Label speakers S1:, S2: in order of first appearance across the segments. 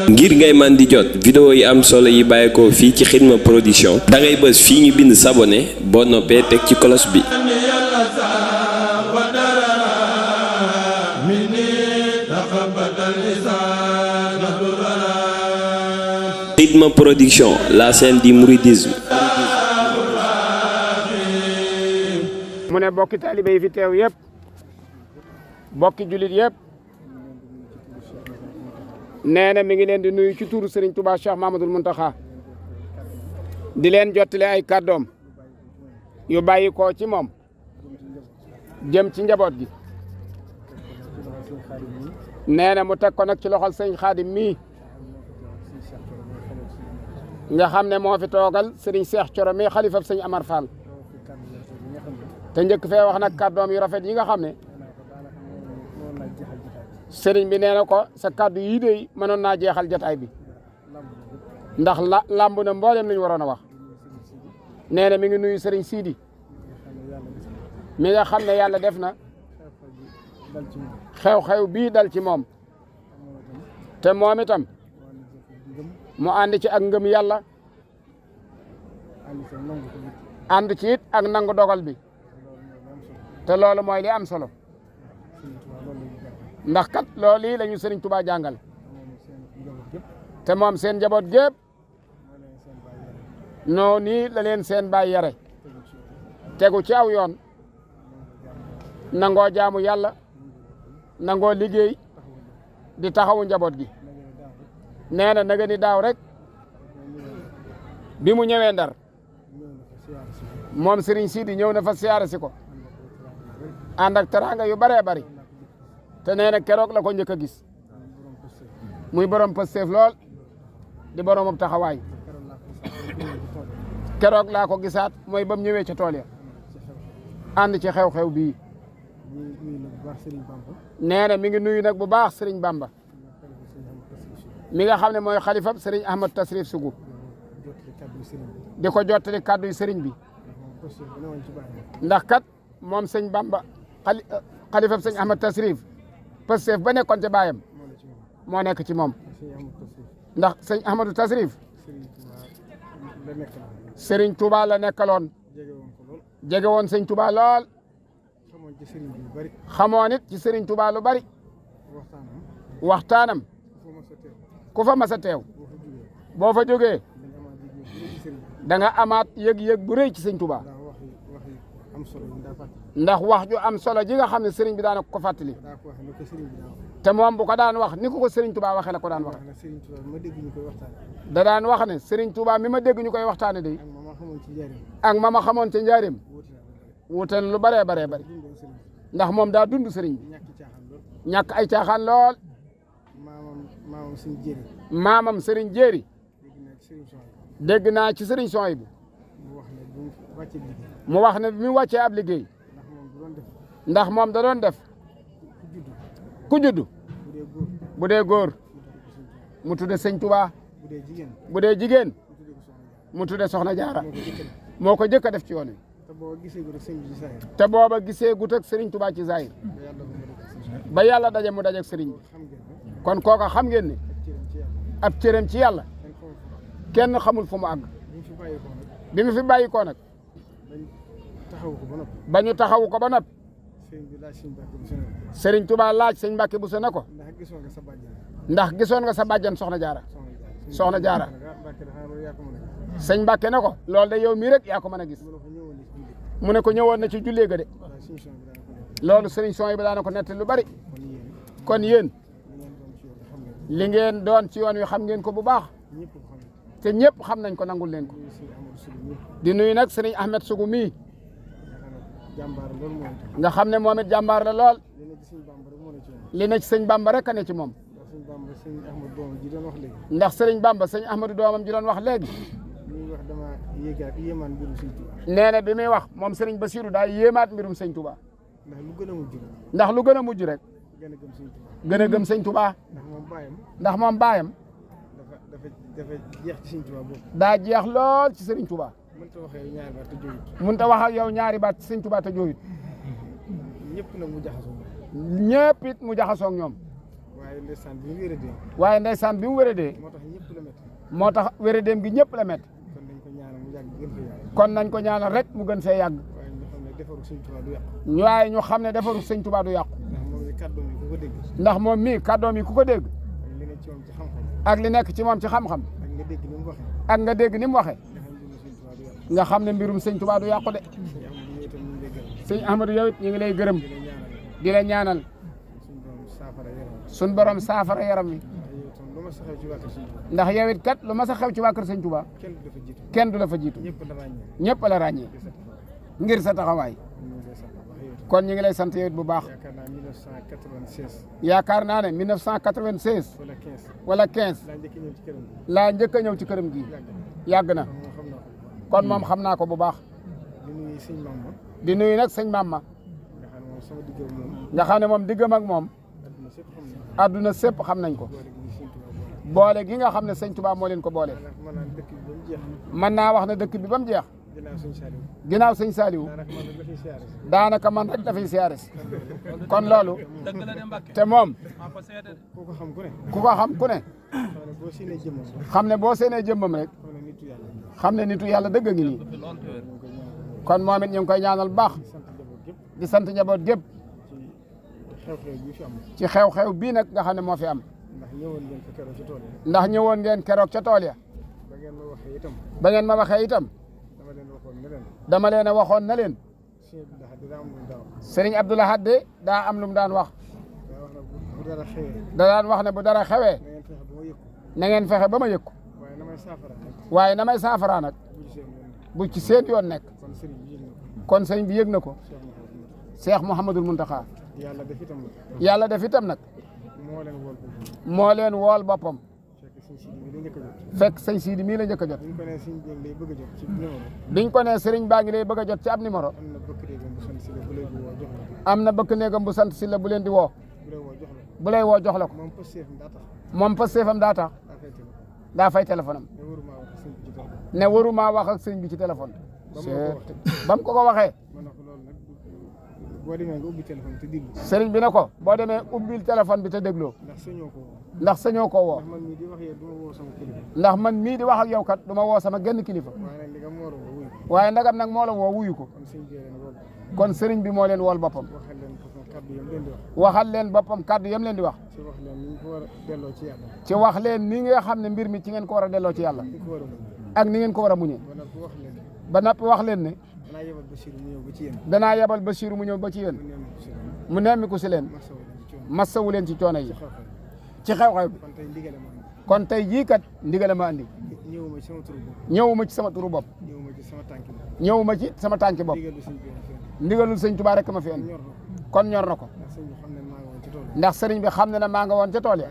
S1: ngir ngay man di jot vidéo yi am solo yi bàyyeekoo fii ci Xidma Production da ngay bës fii ñu bind s'abonner boo noppee teg ci cloche bi. Xidma Production, la chaîne du mouridisme.
S2: mu ne bokki taalibe yi fi teew yëpp bokki jullit yëpp nee na mi ngi leen di nuyu ci turu Serigne Touba Cheikh Mamadou Mountakha di leen jottali ay kàddoom yu bàyyi ko ci moom jëm ci njaboot gi nee na mu teg ko nag ci loxol sëñ Xaadim mii nga xam ne moo fi toogal Serigne Cheikh Thioro mii xalifab sëñ Amar Fall te njëkk fee wax nag kàddoom yu rafet yi nga xam ne sëriñ bi nee na ko sa kàddu yii de mënoon naa jeexal jotaay bi ndax làmb na mboolem lañu waroon a wax nee na mi ngi nuyu sëriñ Sidi mi nga xam ne yàlla def na xew-xew bii dal ci moom te moom itam mu ànd ci ak ngëm yàlla ànd ci it ak nangu dogal bi te loolu mooy li am solo ndax kat loolu yi la ñu Serigne Touba jàngal te moom seen njaboot gépp noo nii la leen seen baay yare tegu ci aw yoon nangoo jaamu yàlla nangoo liggéey di taxawu njaboot gi nee na naga ni daaw rek bi mu ñëwee Ndar moom Serigne Sidi ñëw na fa siyaare si ko ànd ak teraanga yu baree bari te nee na keroog la ko njëkk a gis muy borom Pastef lool di boromam taxawaay keroog laa ko gisaat mooy ba mu ñëwee ca tool ya ànd ci xew-xew bii nee na mi ngi nuyu nag bu baax Serigne Bamba mi nga xam ne mooy xalifab Serigne Ahmad Tasrif Sougou di ko jottali kàddu yu Serigne bi ndax kat moom sëñ Bamba xalifab sëñ Ahmad Tasrif Pastef ba nekkoon ca baayam moo nekk ci moom ndax sëñ Ahmadou Tasrif Serigne Touba la nekkaloon jege woon sëñ Touba lool xamoon it ci Serigne Touba lu bari waxtaanam ku fa mas a teew boo fa jógee da nga amaat yëg-yëg bu rëy ci sëñ Touba ndax wax ju am solo ji nga xam ne Serigne bi daan ko fàttali te moom bu ko daan wax ni ko Serigne Touba waxee la ko daan wax da daan wax ne Serigne Touba mi ma dégg ñu koy waxtaane day ak ma xamoon ca njaareem wuute lu baree baree bari ndax moom daa dund Serigne bi ñàkk ay caaxaan lool maamam Serigne Jéeri dégg naa ci Serigne Souhaïbou mu wax ne bi mu wàccee ab liggéey ndax moom da doon def ku juddu bu dee góor mu tudde sëñ Touba bu dee jigéen mu tudde Soxna Jaara moo ko jëkk a def ci yoon wi te booba gisee gut ak Serigne Touba ci zahir ba yàlla daje mu daje ak Serigne bi kon kooka xam ngeen ne ab cëram ci yàlla kenn xamul fu mu àgg bi mu fi bàyyi ko nag ba ñu taxawu ko ba noppi Serigne Touba laaj sëñ Mbàkke Buso ne ko ndax gisoon nga sa bàjjan Soxna Jaara sëñ Mbàkke ne ko loolu de yow mii rek yaa ko mën a gis mu ne ko ñëwoon na ci jullee ga de loolu Serigne Souhaïbou daana ko netti lu bari kon yéen li ngeen doon ci yoon wi xam ngeen ko bu baax te ñëpp xam nañ ko nangul leen ko di nuyu nag Serigne Ahmed Sougou mii nga xam ne moom it jàmbaar la lool li ne ci sëñ Bamba rek a ne ci moom ndax Serigne Bamba sëñ Ahmadou doomam ji doon wax léegi nee na bi muy wax moom Serigne Bassirou daa yéemaat mbirum sëñ Touba ndax lu gën a mujj rek gën a gëm sëñ Touba ndax moom baayam daa jeex lool ci Serigne Touba mënta wax ak yow ñaari baat ci sëñ Touba te jooyut ñëpp it mu jaxasoo ñoom waaye ndeysaan bi mu wéradee moo tax wéradeem gi ñëpp la métti kon nañ ko ñaanal rek mu gën see yàgg waaye ñu xam ne defaru sëñ Tuubaa du yàqu ndax moom mii kàddoom yi ku ko dégg ak li nekk ci moom ci xam-xam ak nga dégg ni mu waxee nga xam ne mbirum sëñ Tuubaa du yàqu de sëñ Ahmadou yow it ñu ngi lay gërëm di la ñaanal sun borom saafara yaram wi ndax yow it kat lu ma sa xew ci waa kër sëñ Tuubaa kenn du la fa jiitu ñëpp la ràññee ngir sa taxawaay kon ñu ngi lay sant yow it bu baax yaakaar naa ne 1996 wala 15 laa njëkk a ñëw ci këram gi yàgg na kon moom xam naa ko bu baax di nuyu nag sëñ Mamma nga xam ne moom diggam ak moom adduna sépp xam nañ ko boole gi nga xam ne sëñ Tuubaa moo leen ko boole mën naa wax ne dëkk bi ba mu jeex ginnaaw sëñ Saliou daanaka man rek dafay siyaare si kon loolu te moom ku ko xam ku ne xam ne boo seenee jëmmam rek xam ne nitu yàlla dëgg ngi nii kon moom it ñu ngi koy ñaanal baax di sant njaboot gépp ci xew-xew bii nag nga xam ne moo fi am ndax ñëwoon ngeen keroog ca tool ya ba ngeen ma waxee itam dama leen a waxoon na leen Sëriñ Abdou Lahad de daa am lu mu daan wax da daan wax ne bu dara xewee na ngeen fexe ba ma yëg ko waaye na may saafara nag bu ci seen yoon nekk kon sëñ bi yëg na ko Cheikh Mouhamadul Mountakha yàlla def itam nag moo leen wool boppam fekk sëñ Sidi mii la njëkk a jot biñ ko ne sëriñ baa ngi lay bëgg a jot ci ab numéro am na bëkk néegam bu sant si la bu leen di woo bu lay woo jox la ko moom pëstéefam daa tax daa fay téléphone am ne waruma wax ak sëñ bi ci téléphone ba mu ko waxee sëriñ bi ne ko boo demee ubbil téléphone bi te dégloo ndax sañoo koo woo ndax man mii di wax ak yow kat du ma woo sama genn kilifa waaye ndagam nag moo la woo wuyu ko kon sëriñ bi moo leen wool boppam waxal leen boppam kàddu yam leen di wax ci wax leen ni nga xam ne mbir mi ci ngeen ko war a delloo ci yàlla ak ni ngeen ko war a muñee ba noppi wax leen ne danaa yebal Basiru mu ñëw ba ci yéen mu nemmi ko si leen massawu leen ci coono yi ci xew-xew bi kon tey jii kat ndigale ma andi ñëwuma ci sama turu bopp ñëwuma ci sama tànki bopp ndigalul sëñ Tuubaa rek ma fi andi kon ñor na ko ndax sëriñ bi xam ne na maa nga woon ca tool ya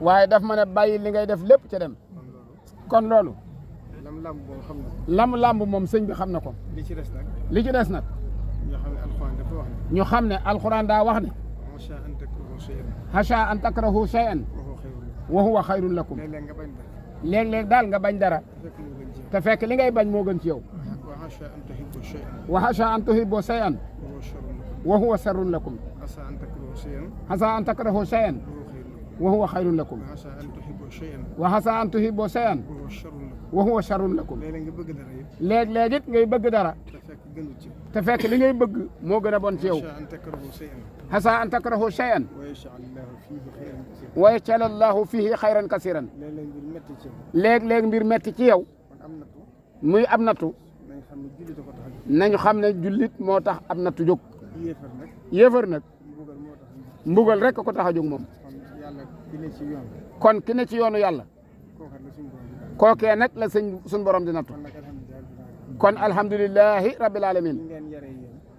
S2: waaye daf ma ne bàyyi li ngay def lépp ca dem kon loolu lam làmb moom sëñ bi xam na ko li ci des nag ñu xam ne alxuraan daa wax ne xasa an takrahu shay'an wa huwa xayrun lakum léeg-léeg daal nga bañ dara te fekk li ngay bañ moo gën ci yow wa xasa an tuhibbu shay'an wa huwa sharrun lakum xasa an takrahu shay'an wa huwa xayrun lakum wa xasa an tuhibbu shay'an wa huwa sharrun lakum léeg-léeg it ngay bëgg dara te fekk li ngay bëgg moo gën a bon ci yow xasa an takrahu shay'an wa yaj'al Allahu fihi xayran kasiran léeg-léeg mbir metti ci yow muy ab nattu nañu xam ne jullit moo tax ab nattu jóg yéefar nag mbugal rek ko tax a jóg moom kon ki ne ci yoonu yàlla kookee nag la suñ borom di nattu kon alhamdulilahi rabbil alamin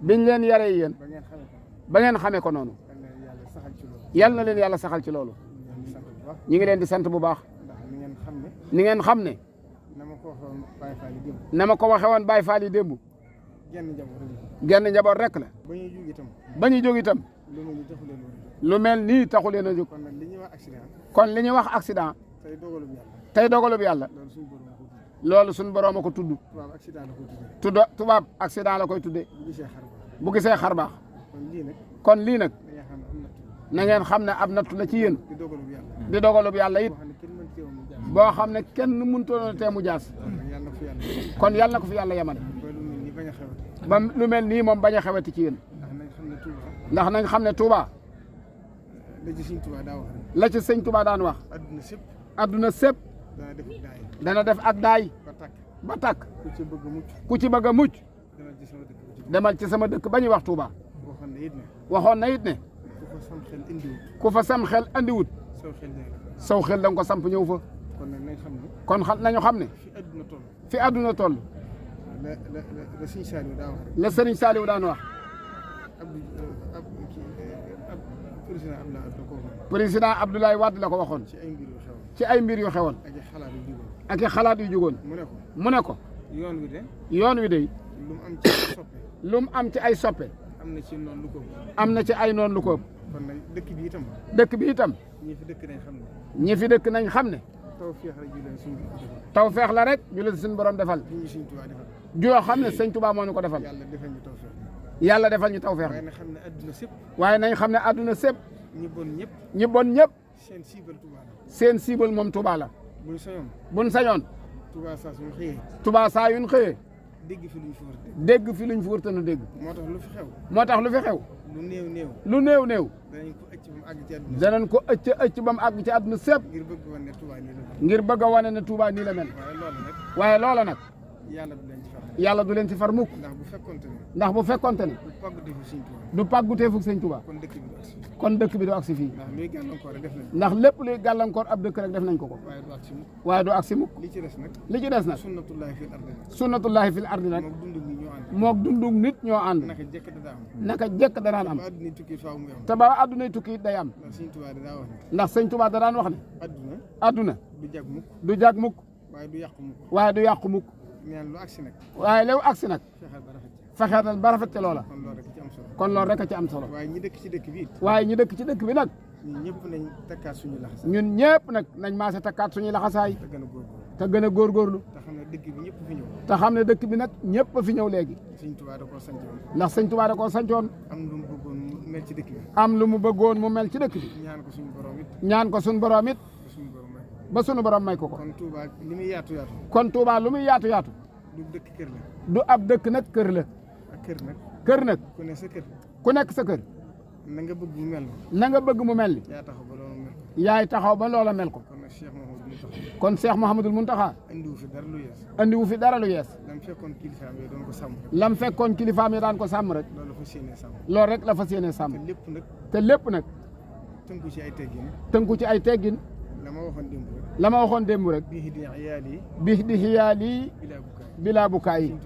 S2: biñ leen yaree yéen ba ngeen xamee ko noonu yal na leen yàlla saxal ci loolu ñi ngi leen di sant bu baax ni ngeen xam ne na ma ko waxe woon Baye Fall yi démb genn njaboot rek la ba ñuy jóg itam lu mel nii taxu leen a jóg kon li ñuy wax accident tey dogalub yàlla loolu suñ borom a ko tudd tubaab accident la koy tudde bu gisee xar baax kon lii nag na ngeen xam ne ab nattu la ci yéen
S3: di dogalub yàlla
S2: di dogalub yàlla it
S3: boo xam ne kenn mën teew mu jaar
S2: boo xam ne kenn mënutoon tee mu jaas
S3: yàlla na ko fi yàlla
S2: kon yàlla na ko fi yàlla yemale
S3: ba lu mel ni bañ a xewati
S2: ba lu mel nii moom bañ a xewati ci yéen
S3: ndax nañ xam ne Touba
S2: ndax nañ xam ne Touba
S3: la ci Sëñ Touba daa wax rek
S2: la ci sëñ Touba daan wax
S3: adduna sépp
S2: adduna sépp
S3: dana def ak daay
S2: dana def ak daay
S3: ba tàkk
S2: ba tàkk
S3: ku ci bëgg mucc
S2: ku ci bëgg a mucc
S3: demal ci sama dëkk bu ci
S2: demal ci sama dëkk ba ñuy wax Touba
S3: boo xam ne it ne
S2: waxoon na it ne
S3: ku fa sam xel indiwut
S2: ku fa sam xel andiwut
S3: saw xel day def
S2: saw xel da nga ko samp ñëw fa
S3: kon nag nañ xam ne
S2: kon nañu xam ne
S3: fi adduna toll
S2: fi adduna toll
S3: la Sëñ Saliou daa wax rek
S2: la sëriñ Saliou daan wax
S3: président Abdoulaye Wade
S2: président Abdoulaye Wade la
S3: da ko waxoon
S2: ko waxoon
S3: ci ay mbir yu xewoon
S2: ci ay mbir yu xewoon
S3: ak i xalaat yu jugoon
S2: ak i xalaat yu jugoon
S3: mu ne ko
S2: mu ne ko
S3: yoon wi de
S2: yoon wi de
S3: lu mu am ci ay soppe
S2: lu mu am ci ay soppe
S3: am na ci noonu lu ko
S2: am na ci ay noonu lu ko ëpp
S3: kon nag dëkk bi itam
S2: dëkk bi itam
S3: ñi fi dëkk nañ xam ne
S2: ñi fi dëkk nañ xam ne
S3: taw féex rek ju leen suñu defal
S2: taw feex la rek ju leen suñu borom defal
S3: li ñu Sëñ Touba defal
S2: joo xam ne sëñ Touba moo ñu ko defal
S3: yàlla defal ñu taw féex
S2: yàlla defal ñu taw feex
S3: waaye na xam ne adduna sépp
S2: waaye nañ xam ne adduna sépp
S3: ñi bon ñëpp
S2: ñi bon ñëpp
S3: seen siibal Touba la
S2: seen cible moom Touba la
S3: buñ sañoon
S2: buñ sañoon
S3: Touba saa suñu xëyee
S2: Touba saa yuñ xëyee
S3: dégg fi luñ fi war a dégg
S2: dégg fi luñ fi wërtanu dégg
S3: moo tax lu fi xew
S2: moo tax lu fi xew
S3: lu néew néew
S2: lu néew néew
S3: danañ ko ëcc ba mu àgg ci àdduna
S2: danañ ko ëcc ba mu àgg ci àdduna sépp
S3: ngir bëgg wane ne Touba nii la mel
S2: ngir bëgg a wane ne Touba nii la mel
S3: waaye loolu nag
S2: waaye loola nag
S3: yàlla du leen ci far
S2: yàlla du leen ci far mukk
S3: ndax bu fekkonte ne
S2: ndax bu fekkonte ne
S3: bu pàgg defu Sëñ Touba
S2: du pàggutee fukk sëñ Touba
S3: kon dëkk bi du agsi
S2: kon dëkk bi du agsi fii
S3: ndax luy gàllankoor def nañ
S2: ndax lépp luy gàllankoor ab dëkk rek def nañ ko ko
S3: waaye du agsi mukk
S2: waaye du agsi mukk
S3: li ci des nag
S2: li ci des nag
S3: sunnatullahi fil ardi nag
S2: sunnatullahi fil ardi nag
S3: moom dund gi ñoo ànd
S2: mook dundug nit ñoo ànd
S3: naka jekk da daa am
S2: naka jekk danaan am
S3: ba àdduna tukki faaw muy am
S2: te ba addunay tukki it day am
S3: ndax Sëñ Touba da daa wax ne
S2: ndax sëñ Touba da daan wax ne
S3: àdduna
S2: adduna
S3: du jag mukk
S2: du jag mukk
S3: waaye du yàqu mukk
S2: waaye du yàqu mukk
S3: neen lu agsi nag
S2: waaye lew agsi nag
S3: fexeel ba rafet
S2: fexeetal ba rafet ca loola
S3: kon loolu rek ci am solo
S2: kon loolu rek a ci am solo
S3: waaye ñi dëkk ci dëkk bi it
S2: waaye ñu dëkk ci dëkk bi nag
S3: ñun ñëpp nañ takkaat suñu laxas
S2: ñun ñëpp nag nañ maase takkaat suñuy laxasaay
S3: te gën a góorgóorlu
S2: te gën a góorgóorlu
S3: te xam ne dëkk bi ñëpp fi ñëw
S2: te xam ne dëkk bi nag ñëpp a fi ñëw léegi
S3: Sëñ Touba da koo sancoon
S2: ndax sëñ Touba da koo sancoon
S3: am lu mu bëggoon mu mel ci dëkk bi
S2: am lu mu bëggoon mu mel ci dëkk bi
S3: ñaan ko suñu borom it
S2: ñaan ko suñu borom it
S3: ba suñu borom may
S2: ba suñu borom may ko ko
S3: kon Touba li muy yaatu yaatu
S2: kon Touba lu muy yaatu yaatu
S3: du dëkk kër la
S2: du ab dëkk nag kër la
S3: ak kër nag
S2: kër nag
S3: ku ne sa kër
S2: ku nekk sa kër
S3: na nga bëgg mu mel
S2: na nga bëgg mu mel ni
S3: yaa taxaw ba loolu mel
S2: yaay taxaw ba loola mel ko
S3: kon nag Cheikh Mouhamadou Mountakha
S2: kon Cheikh Mouhamadoul Mountakha
S3: indiwu fi dara lu yees
S2: andiwu fi dara lu yees
S3: lam fekkoon kilifaam yi doon ko sàmm rek
S2: lam fekkoon kilifaam yi daan ko sàmm rek
S3: loolu fa séenee sàmm
S2: loolu rek la fas yéene
S3: te
S2: sàmm
S3: lépp nag
S2: te lépp nag
S3: tënku ci ay teggin
S2: tënku ci ay teggin
S3: la ma waxoon démb rek
S2: la ma waxoon démb rek
S3: bii di iyaal yi
S2: bi di xiyaali
S3: bilaa bukkaay
S2: bilaa bukaay yi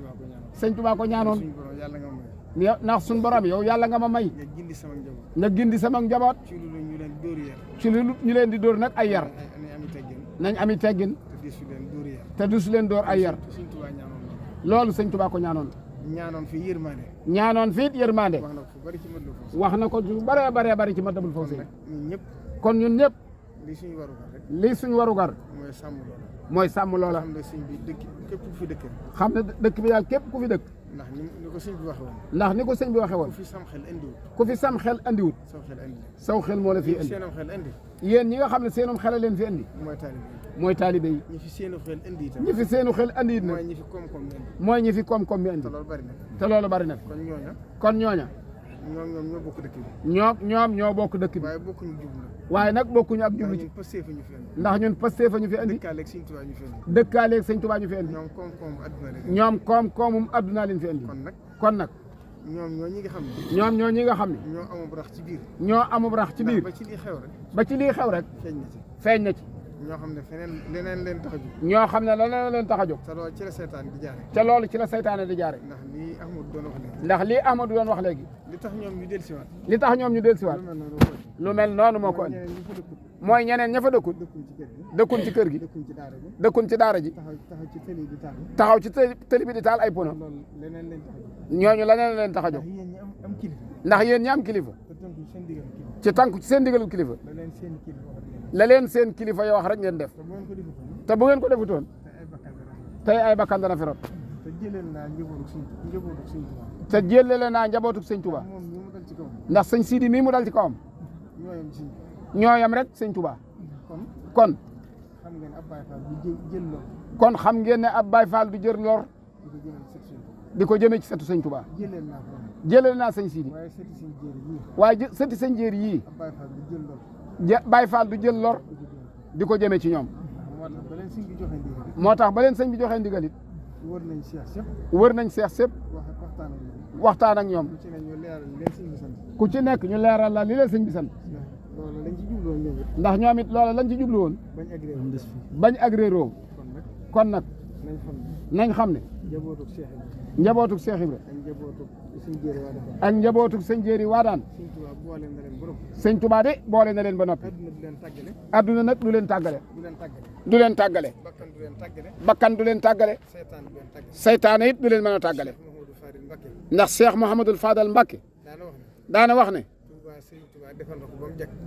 S3: Sëñ Touba ko ñaanal
S2: sëñ Touba ko ñaanoon
S3: suñu borom yàlla nga may
S2: ndax suñ borom yow yàlla nga ma may
S3: nga gindi sama njaboot
S2: nga gindi sama njaboot
S3: ci lu ñu leen dóor yar
S2: ci lu ñu leen di dóor nag ay yar
S3: ay ami teggin
S2: nañ ami teggin
S3: te desu leen dóor yar
S2: te du su leen dóor ay yar
S3: Sëñ Touba ñaanoon
S2: loolu sëñ Touba ko ñaanoon
S3: ñaanoon fi yërmande
S2: ñaanoon fiit yërmande
S3: wax na ko fu bari ci mën foofu
S2: wax na ko lu bare bare bari ci Matlabul Fawzayni
S3: ñun ñëpp
S2: kon ñun ñëpp
S3: li suñu warugar rek
S2: lii suñ warugar
S3: mooy sàmm loolu
S2: mooy sàmm loola
S3: xam ne sëñ bi dëkk képp ku fi dëkk
S2: xam ne dëkk bi daal képp ku fi dëkk
S3: ndax ni ko sëñ bi waxee woon
S2: ndax ni ko sëñ bi waxee woon
S3: ku fi sam xel indiwut
S2: ku fi sam xel andiwut
S3: saw xel indi
S2: saw xel moo la fi indi
S3: seenam xel indi
S2: yéen ñi nga xam ne seenum xel a leen fi indi
S3: mooy taalibe yi
S2: mooy taalibe yi
S3: ñi fi seenu xel indi itam
S2: ñi fi seenu xel andi it nag
S3: mooy ñi fi koom-koom indi
S2: mooy ñi fi koom-koom mi andi
S3: te loolu bari na
S2: te loolu bari na fi
S3: kon ñooña
S2: kon ñooña
S3: ñoom ñoo bokk dëkk bi
S2: ñoom ñoo bokk dëkk bi
S3: waaye bokkuñu jublu
S2: waaye nag bokkuñu ak
S3: ndax
S2: jublu ci
S3: ñun Pastef ñu fi indi
S2: ndax ñun Pastef fa ñu fi andi
S3: dëkkaaleeg Sëñ Touba ñu fi indi
S2: dëkkaaleeg sëñ Touba ñu fi andi
S3: ñoom koom-koom adduna rek
S2: ñoom koom-koomum adduna leen fi andi
S3: kon nag
S2: kon nag
S3: ñoom ñoo ñi nga xam ne
S2: ñoom ñoo ñi nga xam ne
S3: ñoo amul rax ci biir
S2: ñoo amub rax ci biir
S3: ba ci lii xew rek
S2: ba ci lii xew rek
S3: feeñ na ci
S2: feeñ na ci
S3: ñoo xam ne feneen leneen leen tax a jóg
S2: ñoo xam ne leneen leen tax a jóg
S3: te loolu ci la seetaan di jaare
S2: ca loolu ci la saytaane di jaare
S3: ndax lii Ahmadu doon wax léegi
S2: ndax lii Amadou doon wax léegi
S3: li tax ñoom ñu del siwaat
S2: li tax ñoom ñu dellusiwaat
S3: lu mel noonu ko
S2: lu mel noonu moo ko andi
S3: ñeneen ñi fa dëkkut
S2: mooy ñeneen ña fa dëkkut
S3: dëkkuñ ci kër gi
S2: dëkkuñ ci kër gi
S3: dëkkuñ ci daara
S2: dëkkuñ ci daara
S3: ji
S2: ji
S3: taxaw ci tëli di taal
S2: taxaw ci tëli bi di taal ay pono
S3: loolu leneen leen tax a jóg
S2: ñooñu leneen leen tax a jóg
S3: ndax yéen ñi am kilifa
S2: ndax yéen ñi am kilifa
S3: te tënku seen digal kilifa
S2: ci tànku ci seen digalul kilifa
S3: la leen seen kilifa wax leen
S2: la leen seen kilifa yoo wax rek ngeen def
S3: te bu ngeen ko defutoon
S2: te bu ngeen ko defutoon
S3: te ay bakkan dana
S2: tey ay bakkan dana fi rot
S3: te jëleel naa njabootu Sëñ Tuubaa
S2: te jëlele naa njabootu sëñ Touba
S3: moom ñi mu dal ci kaw
S2: ndax sëñ Sidi mii mu dal ci kawam ñooyam rek sëñ Touba kon xam ngeen ne ab Baye Fall du jër lor di ko jëmee ci setu sëñ Touba jëleel naa sëñ Sidi waaye sëti sëñ jéeri yii Baye Fall du jël lor di ko jëmee ci ñoom moo tax ba leen sëñ bi joxee ndigal it wër nañ seex sëpp waxtaan ak ñoom ku ci nekk ñu leeral la li la sëñ bi sant ndax ñoom it loola lañ ci jublu woon bañ agréeroo kon nag nañ xam ne njabootuk Seex Ibra ak njabootuk sëñ Jéeri Waadaan sëñ Tuubaa de boole na leen ba noppi adduna nag du leen tàggale bakkan du leen tàggale seytaane it du leen mën a tàggale ndax Cheikh Mouhamadul Fadal Mbacké daana wax ne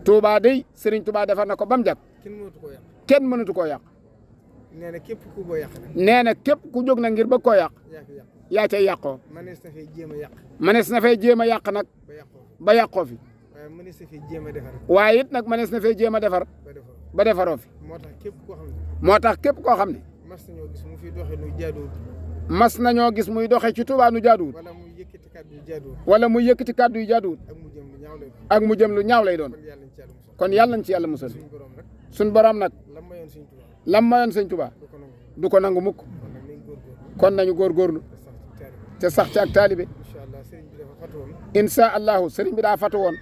S2: Touba day Serigne Touba defar na ko ba mu jag kenn mënatu koo yàq nee na képp ku boo yàq nee na képp ku jóg na ngir bëgg koo yàq yaa cay yàqoo manees na fay jéem a yàq nag ba yàqoo fi waaye it nag manees na fay jéem a defar ba defaroo fi moo tax képp koo xam ne mas nañoo gis muy doxe ci Touba nu jaaduwut wala muy yëkkati kàddu yu jaaduwut ak mu jëm lu ñaaw lay doon kon yàlla nañ ci yàlla musal suñ borom nag lam mayoon sëñ Touba du ko nangu mukk kon nañu góorgóorlu te sax ci ak taalibe insha allahu sëriñ bi daa fatu woon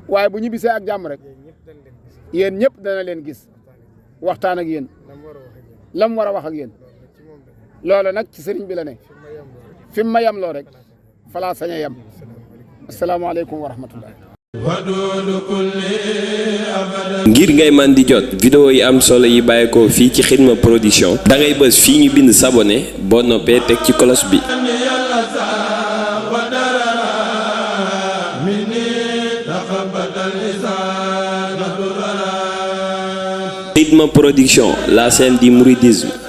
S2: waaye bu ñibbisee ak jàmm rek yéen ñëpp dana leen gis waxtaan ak yéen lam war a wax ak yéen loolu nag ci sëriñ bi la ne fi mu ma yem loo rek falaa sañ a yem asalaamaaleykum wa rahmatullah
S1: ngir ngay man di jot vidéo yi am solo yi bàyyeekoo fii ci Xidma Production da ngay bës fii ñu bind s'abonner boo noppee teg ci cloche bi Xidma Production, la scène du mouridisme.